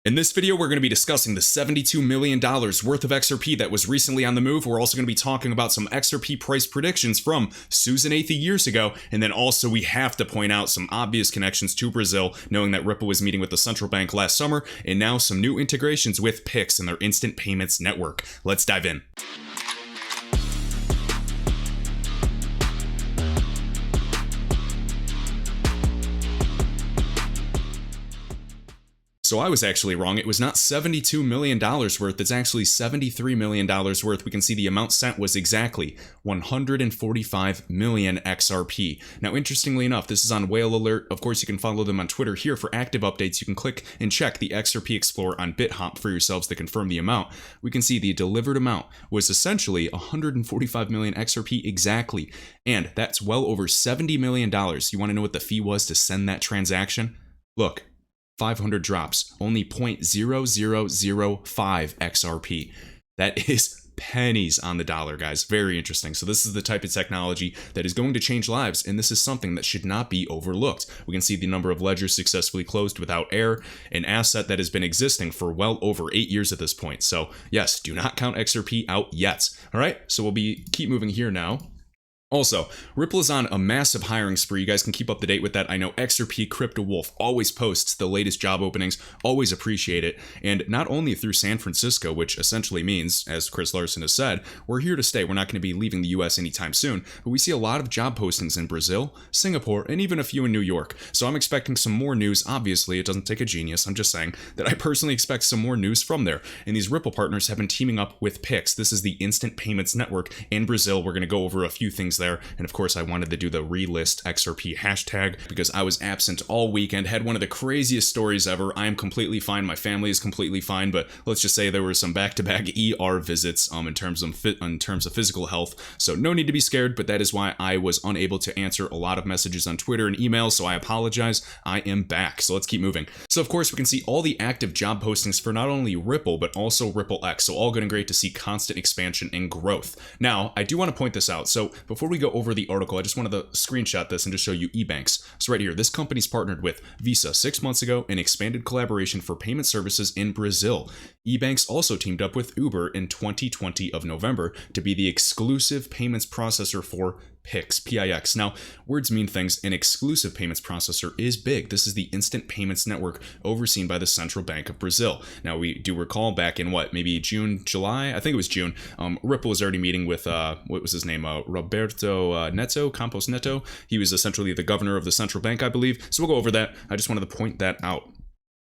In this video, we're going to be discussing the $72 million worth of XRP that was recently on the move. We're also going to be talking about some XRP price predictions from Susan 8 years ago. And then also we have to point out some obvious connections to Brazil, knowing that Ripple was meeting with the central bank last summer, and now some new integrations with PIX and their instant payments network. Let's dive in. So I was actually wrong. It was not $72 million worth. It's actually $73 million worth. We can see the amount sent was exactly 145 million XRP. Now, interestingly enough, this is on Whale Alert. Of course, you can follow them on Twitter here for active updates. You can click and check the XRP Explorer on BitHop for yourselves to confirm the amount. We can see the delivered amount was essentially 145 million XRP exactly. And that's well over $70 million. You want to know what the fee was to send that transaction? Look. 500 drops, only 0.0005 XRP. That is pennies on the dollar, guys. Very interesting. So this is the type of technology that is going to change lives, and this is something that should not be overlooked. We can see the number of ledgers successfully closed without error, an asset that has been existing for well over 8 years at this point. So yes, do not count XRP out yet. All right, so we'll keep moving here now. Also, Ripple is on a massive hiring spree. You guys can keep up to date with that. I know XRP Crypto Wolf always posts the latest job openings, always appreciate it. And not only through San Francisco, which essentially means, as Chris Larson has said, we're here to stay. We're not going to be leaving the US anytime soon. But we see a lot of job postings in Brazil, Singapore, and even a few in New York. So I'm expecting some more news. Obviously, it doesn't take a genius. I'm just saying that I personally expect some more news from there. And these Ripple partners have been teaming up with PIX. This is the instant payments network in Brazil. We're going to go over a few things there. And of course, I wanted to do the relist XRP hashtag because I was absent all weekend, had one of the craziest stories ever. I am completely fine. My family is completely fine, but let's just say there were some back-to-back ER visits in terms of physical health. So no need to be scared, but that is why I was unable to answer a lot of messages on Twitter and emails, so I apologize. I am back. So let's keep moving. So of course, we can see all the active job postings for not only Ripple, but also Ripple X. So all good and great to see constant expansion and growth. Now, I do want to point this out. So before we go over the article, I just wanted to screenshot this and just show you eBanks. So right here, this company's partnered with Visa 6 months ago and expanded collaboration for payment services in Brazil. eBanks also teamed up with Uber in 2020 of November to be the exclusive payments processor for PIX, PIX. Now, words mean things. An exclusive payments processor is big. This is the instant payments network overseen by the Central Bank of Brazil. Now, we do recall back in maybe June, July? I think it was June. Ripple was already meeting with, what was his name? Roberto Campos Neto. He was essentially the governor of the central bank, I believe. So we'll go over that. I just wanted to point that out.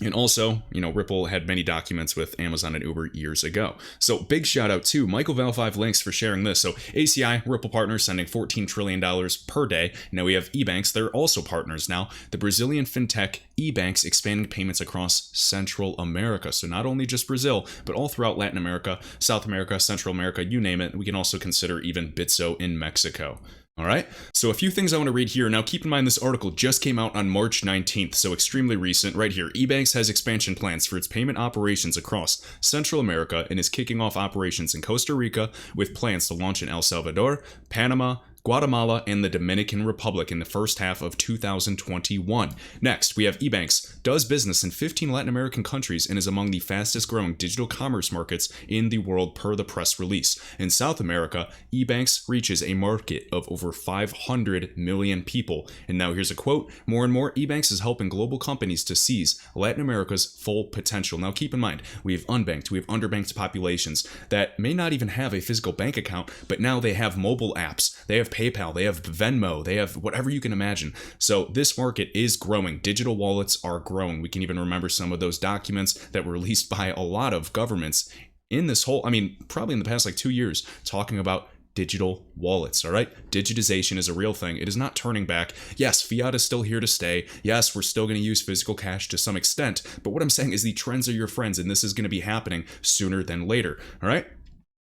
And also, Ripple had many documents with Amazon and Uber years ago. So big shout out to Michael Val5 Links for sharing this. So ACI, Ripple partners sending $14 trillion per day. Now we have eBanks. They're also partners now. The Brazilian fintech eBanks expanding payments across Central America. So not only just Brazil, but all throughout Latin America, South America, Central America, you name it. We can also consider even Bitso in Mexico. All right, so a few things I want to read here. Now, keep in mind this article just came out on March 19th, so extremely recent. Right here, eBanks has expansion plans for its payment operations across Central America and is kicking off operations in Costa Rica with plans to launch in El Salvador, Panama, Guatemala, and the Dominican Republic in the first half of 2021. Next, we have eBanks does business in 15 Latin American countries and is among the fastest growing digital commerce markets in the world per the press release. In South America, eBanks reaches a market of over 500 million people. And now here's a quote, more and more eBanks is helping global companies to seize Latin America's full potential. Now keep in mind, we have unbanked, we have underbanked populations that may not even have a physical bank account, but now they have mobile apps, they have PayPal, they have Venmo, they have whatever you can imagine. So this market is growing. Digital wallets are growing. We can even remember some of those documents that were released by a lot of governments in this whole, probably in the past 2 years, talking about digital wallets. All right, digitization is a real thing. It is not turning back. Yes, fiat is still here to stay. Yes, we're still going to use physical cash to some extent, but what I'm saying is the trends are your friends, and this is going to be happening sooner than later. All right.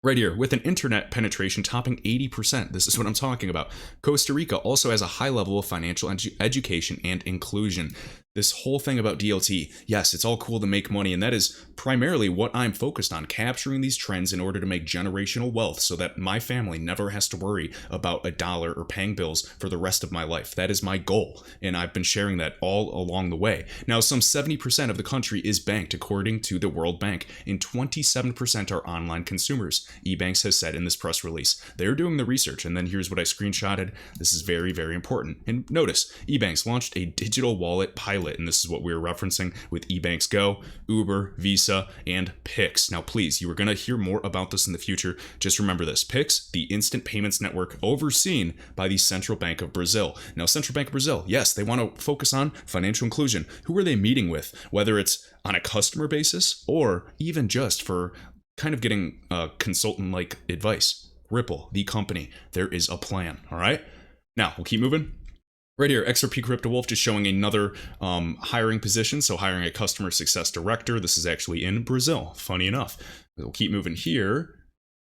Right here, with an internet penetration topping 80%. This is what I'm talking about. Costa Rica also has a high level of financial education and inclusion. This whole thing about DLT, yes, it's all cool to make money, and that is primarily what I'm focused on, capturing these trends in order to make generational wealth so that my family never has to worry about a dollar or paying bills for the rest of my life. That is my goal, and I've been sharing that all along the way. Now, some 70% of the country is banked according to the World Bank, and 27% are online consumers, eBanks has said in this press release. They're doing the research, and then here's what I screenshotted. This is very, very important. And notice, eBanks launched a digital wallet pilot, and this is what we were referencing with eBanks Go, Uber, Visa, and PIX. Now, please, you are going to hear more about this in the future. Just remember this. PIX, the instant payments network overseen by the Central Bank of Brazil. Now, Central Bank of Brazil, yes, they want to focus on financial inclusion. Who are they meeting with? Whether it's on a customer basis or even just for kind of getting consultant-like advice. Ripple, the company, there is a plan, all right? Now, we'll keep moving. Right here, XRP Crypto Wolf just showing another hiring position, so hiring a customer success director. This is actually in Brazil, funny enough. We'll keep moving here.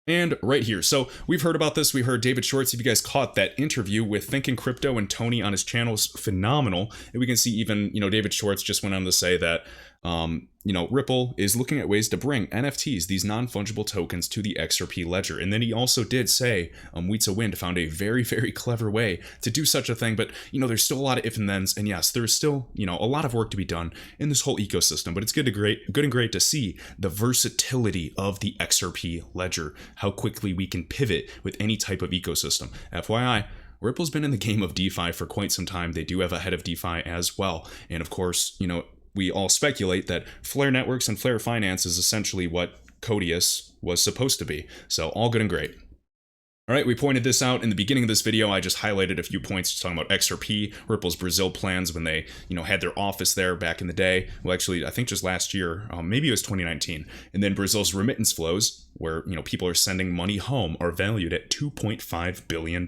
And right here, so we've heard about this. We heard David Schwartz. If you guys caught that interview with Thinking Crypto and Tony on his channel, is phenomenal. And we can see even, David Schwartz just went on to say that, Ripple is looking at ways to bring NFTs, these non-fungible tokens, to the XRP ledger. And then he also did say, Weetza Wind found a very, very clever way to do such a thing. But, there's still a lot of if and thens. And yes, there's still, a lot of work to be done in this whole ecosystem. But it's good and great to see the versatility of the XRP ledger, how quickly we can pivot with any type of ecosystem. FYI, Ripple's been in the game of DeFi for quite some time. They do have a head of DeFi as well. And of course, we all speculate that Flare Networks and Flare Finance is essentially what Codius was supposed to be. So all good and great. All right, we pointed this out in the beginning of this video. I just highlighted a few points talking about XRP, Ripple's Brazil plans when they, had their office there back in the day. Well, actually, I think just last year, maybe it was 2019. And then Brazil's remittance flows, where, people are sending money home, are valued at $2.5 billion.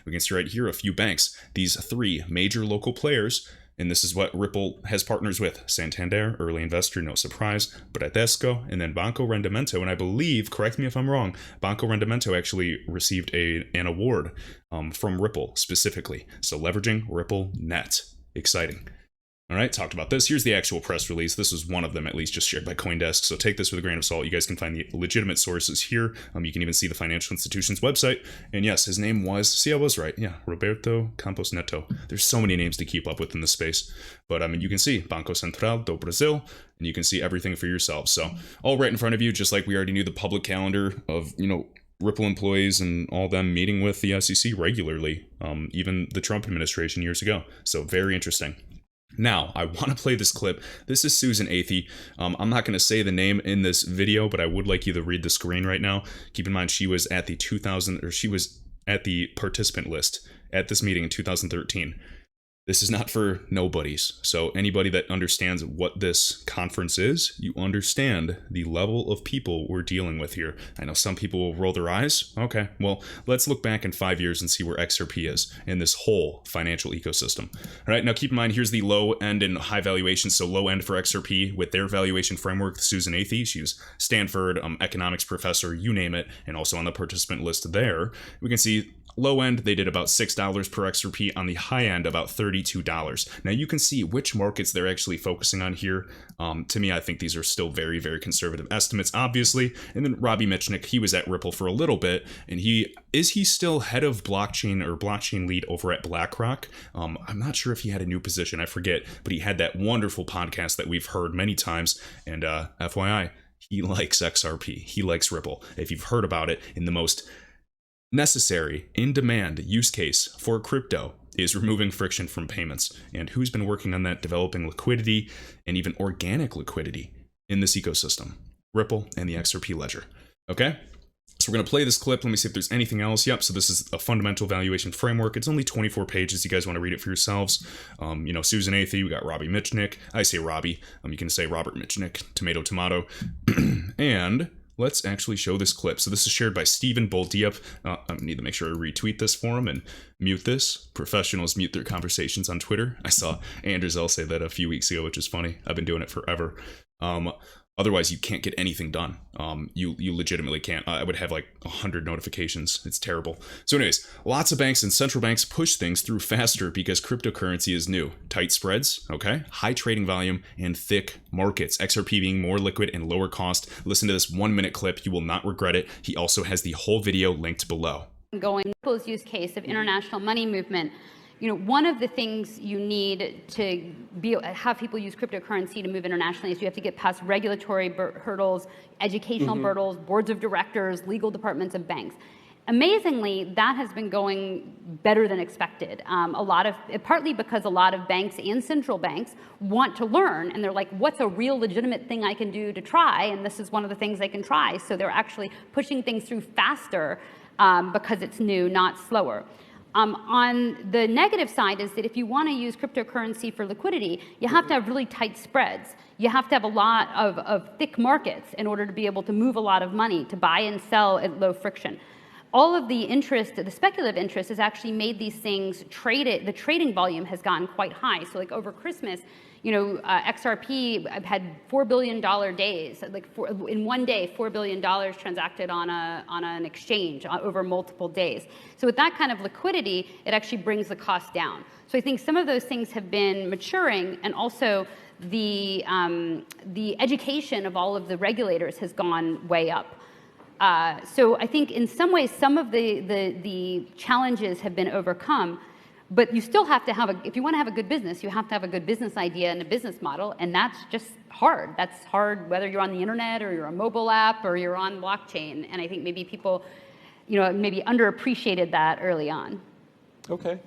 We can see right here a few banks, these three major local players. And this is what Ripple has partners with: Santander, early investor, no surprise, Bradesco, and then Banco Rendimento. And I believe, correct me if I'm wrong, Banco Rendimento actually received an award from Ripple specifically. So leveraging Ripple Net. Exciting. All right, talked about this. Here's the actual press release. This was one of them, at least, just shared by CoinDesk. So take this with a grain of salt. You guys can find the legitimate sources here. You can even see the financial institution's website. And yes, his name was, see, I was right. Yeah, Roberto Campos Neto. There's so many names to keep up with in this space. But you can see Banco Central do Brasil, and you can see everything for yourselves. So all right in front of you, just like we already knew the public calendar of, Ripple employees and all them meeting with the SEC regularly, even the Trump administration years ago. So very interesting. Now, I want to play this clip. This is Susan Athey. I'm not going to say the name in this video, but I would like you to read the screen right now. Keep in mind, she was at the participant list at this meeting in 2013. This is not for nobodies. So anybody that understands what this conference is, you understand the level of people we're dealing with here. I know some people will roll their eyes. Okay, well, let's look back in 5 years and see where XRP is in this whole financial ecosystem. All right, now keep in mind, here's the low end and high valuation. So low end for XRP with their valuation framework, Susan Athey. She's Stanford economics professor, you name it, and also on the participant list there. We can see low end, they did about $6 per XRP. On the high end, about $32. Now you can see which markets they're actually focusing on here. To me, I think these are still very, very conservative estimates, obviously. And then Robbie Mitchnick, he was at Ripple for a little bit, and he still head of blockchain or blockchain lead over at BlackRock? I'm not sure if he had a new position, I forget, but he had that wonderful podcast that we've heard many times. And FYI, he likes XRP. He likes Ripple. If you've heard about it, in the most necessary, in-demand use case for crypto is removing friction from payments. And who's been working on that, developing liquidity and even organic liquidity in this ecosystem? Ripple and the XRP ledger. Okay? So we're going to play this clip. Let me see if there's anything else. Yep, so this is a fundamental valuation framework. It's only 24 pages. You guys want to read it for yourselves. Susan Athey, we got Robbie Mitchnick. I say Robbie. You can say Robert Mitchnick, tomato, tomato. And let's actually show this clip. So this is shared by Stephen Boldiep. I need to make sure I retweet this for him and mute this. Professionals mute their conversations on Twitter. I saw Andrews L say that a few weeks ago, which is funny. I've been doing it forever. Otherwise, you can't get anything done. You legitimately can't. I would have like 100 notifications. It's terrible. So anyways, lots of banks and central banks push things through faster because cryptocurrency is new. Tight spreads, okay? High trading volume and thick markets. XRP being more liquid and lower cost. Listen to this 1-minute clip. You will not regret it. He also has the whole video linked below. Going people's use case of international money movement. One of the things you need to have people use cryptocurrency to move internationally is you have to get past regulatory hurdles, educational hurdles, boards of directors, legal departments of banks. Amazingly, that has been going better than expected. Partly because a lot of banks and central banks want to learn, and they're like, what's a real legitimate thing I can do to try? And this is one of the things they can try. So they're actually pushing things through faster because it's new, not slower. On the negative side is that if you want to use cryptocurrency for liquidity, you have to have really tight spreads. You have to have a lot of thick markets in order to be able to move a lot of money, to buy and sell at low friction. All of the interest, the speculative interest, has actually made these things traded. The trading volume has gotten quite high. So like over Christmas, XRP had $4 billion days. In one day, $4 billion transacted on an exchange over multiple days. So with that kind of liquidity, it actually brings the cost down. So I think some of those things have been maturing, and also the education of all of the regulators has gone way up. So I think in some ways, some of the challenges have been overcome. But you still have to if you want to have a good business, you have to have a good business idea and a business model, and that's just hard. That's hard whether you're on the internet or you're a mobile app or you're on blockchain. And I think maybe people, maybe underappreciated that early on. Okay.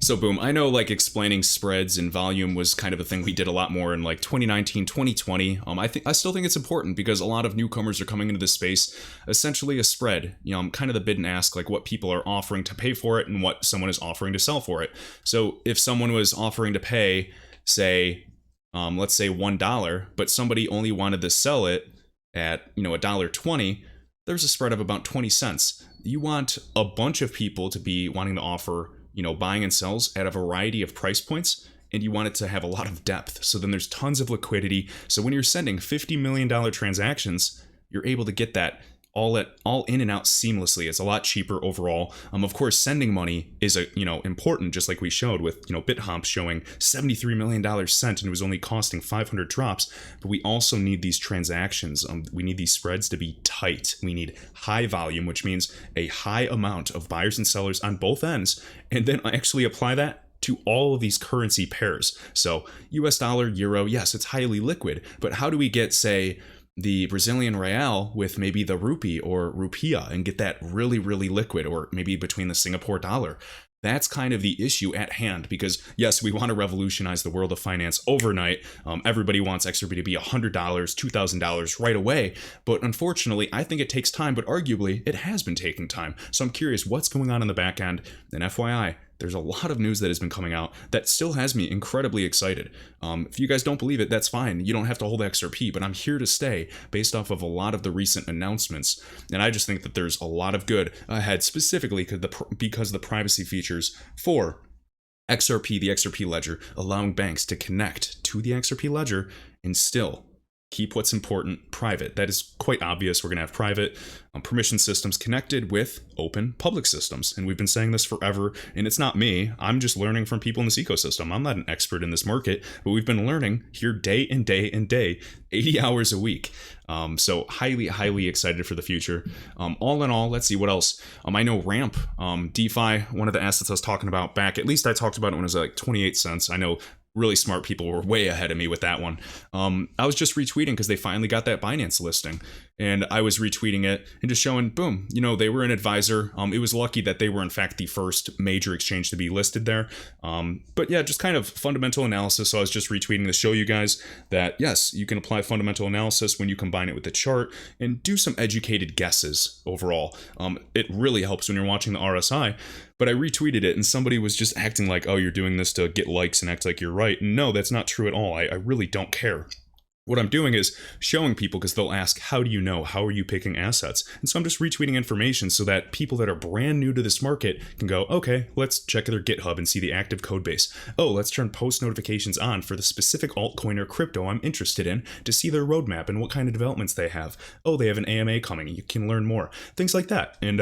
So boom, I know like explaining spreads and volume was kind of a thing we did a lot more in like 2019, 2020. I still think it's important because a lot of newcomers are coming into this space. Essentially a spread, kind of the bid and ask, like what people are offering to pay for it and what someone is offering to sell for it. So if someone was offering to pay, say, let's say $1, but somebody only wanted to sell it at, $1.20, there's a spread of about 20 cents. You want a bunch of people to be wanting to offer buying and sells at a variety of price points, and you want it to have a lot of depth. So then there's tons of liquidity. So when you're sending $50 million transactions, you're able to get that all in and out seamlessly. It's a lot cheaper overall. Of course, sending money is important, just like we showed with BitHomp showing $73 million sent, and it was only costing 500 drops. But we also need these transactions. We need these spreads to be tight. We need high volume, which means a high amount of buyers and sellers on both ends, and then actually apply that to all of these currency pairs. So US dollar, euro, yes, it's highly liquid, but how do we get, say, the Brazilian real with maybe the rupee or rupiah and get that really, really liquid, or maybe between the Singapore dollar? That's kind of the issue at hand, because yes, we want to revolutionize the world of finance overnight. Everybody wants XRP to be $100, $2,000 right away. But unfortunately, I think it takes time, but arguably it has been taking time. So I'm curious what's going on in the back end. And FYI, there's a lot of news that has been coming out that still has me incredibly excited. If you guys don't believe it, that's fine. You don't have to hold XRP, but I'm here to stay based off of a lot of the recent announcements. And I just think that there's a lot of good ahead, specifically because the privacy features for XRP, the XRP ledger, allowing banks to connect to the XRP ledger and still keep what's important private. That is quite obvious. We're going to have private permission systems connected with open public systems. And we've been saying this forever, and it's not me. I'm just learning from people in this ecosystem. I'm not an expert in this market, but we've been learning here day and day and day, 80 hours a week. So highly, highly excited for the future. All in all, let's see what else. I know Ramp, DeFi, one of the assets I was talking about back, at least I talked about it when it was like 28 cents. I know really smart people were way ahead of me with that one. I was just retweeting because they finally got that Binance listing, and I was retweeting it and just showing, boom, they were an advisor. It was lucky that they were in fact the first major exchange to be listed there. But yeah, just kind of fundamental analysis. So I was just retweeting to show you guys that yes, you can apply fundamental analysis when you combine it with the chart and do some educated guesses overall. It really helps when you're watching the RSI. But I retweeted it and somebody was just acting like, oh, you're doing this to get likes and act like you're right. No, that's not true at all. I really don't care. What I'm doing is showing people, because they'll ask, how do you know? How are you picking assets? And so I'm just retweeting information so that people that are brand new to this market can go, okay, let's check their GitHub and see the active code base. Oh, let's turn post notifications on for the specific altcoin or crypto I'm interested in to see their roadmap and what kind of developments they have. Oh, they have an AMA coming. You can learn more. Things like that. And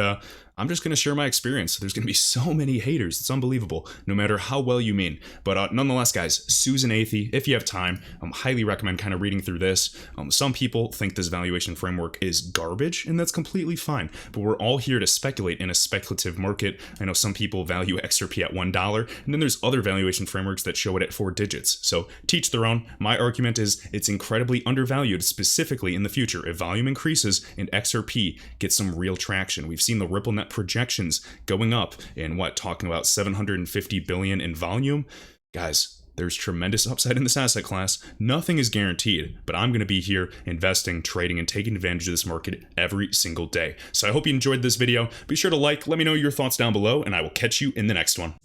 I'm just going to share my experience. There's going to be so many haters. It's unbelievable, no matter how well you mean. But nonetheless, guys, Susan Athey, if you have time, highly recommend kind of reading through this. Some people think this valuation framework is garbage, and that's completely fine. But we're all here to speculate in a speculative market. I know some people value XRP at $1, and then there's other valuation frameworks that show it at 4 digits. So teach their own. My argument is it's incredibly undervalued, specifically in the future. If volume increases and XRP gets some real traction, we've seen the Ripple Net projections going up in talking about 750 billion in volume. Guys, there's tremendous upside in this asset class. Nothing is guaranteed, but I'm going to be here investing, trading, and taking advantage of this market every single day. So I hope you enjoyed this video. Be sure to like, let me know your thoughts down below, and I will catch you in the next one.